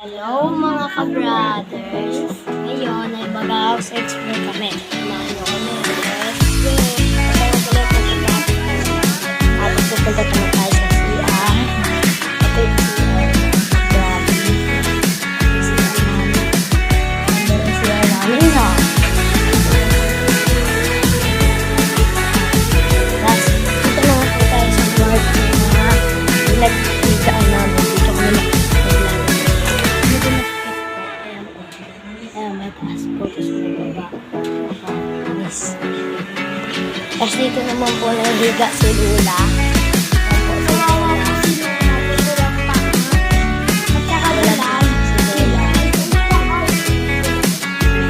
Hello mga ka-brothers! Ngayon ay mag-house explore kami. Samahan nyo kami. Let's go! Kasama ko lang pagkakapit kami. Tapos pupunta kami tayo sa CR. Ito yung CR. Grabe. CR namin. Ganda ng CR namin ha. Tapos dito naman po tayo sa park na pinagkitaan namin. Dito kami naglalaro. May taas po, tapos may baba. Nakakamiss. Tapos dito naman po nahiga si Lula. Ayan po si Lula. Si Lula.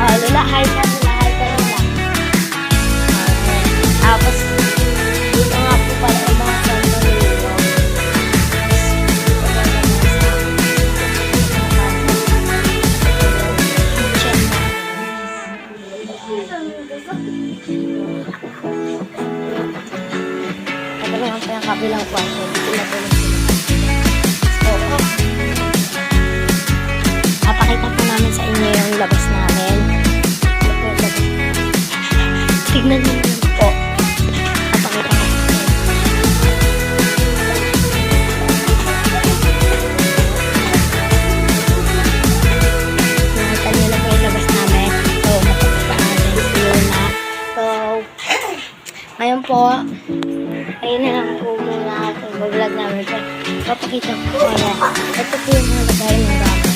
Oh, Lula, hi ka, Lula, hi ka, Lula. Tapos, dito nga po pala yung mga sandalero. Ito naman po yung kabilang kwarto. Dito na po sila. So, papakita po namin sa inyo yung labas namin. Tignan nyo yun po. Papakita ko po. Nakita nyo na po yung labas namin. So, mapapapaan din si Luna. So, ngayon po, ayun na lang po muna ating vlog namin. Papakita ko po. Ito po yung mga lagay ng gamit.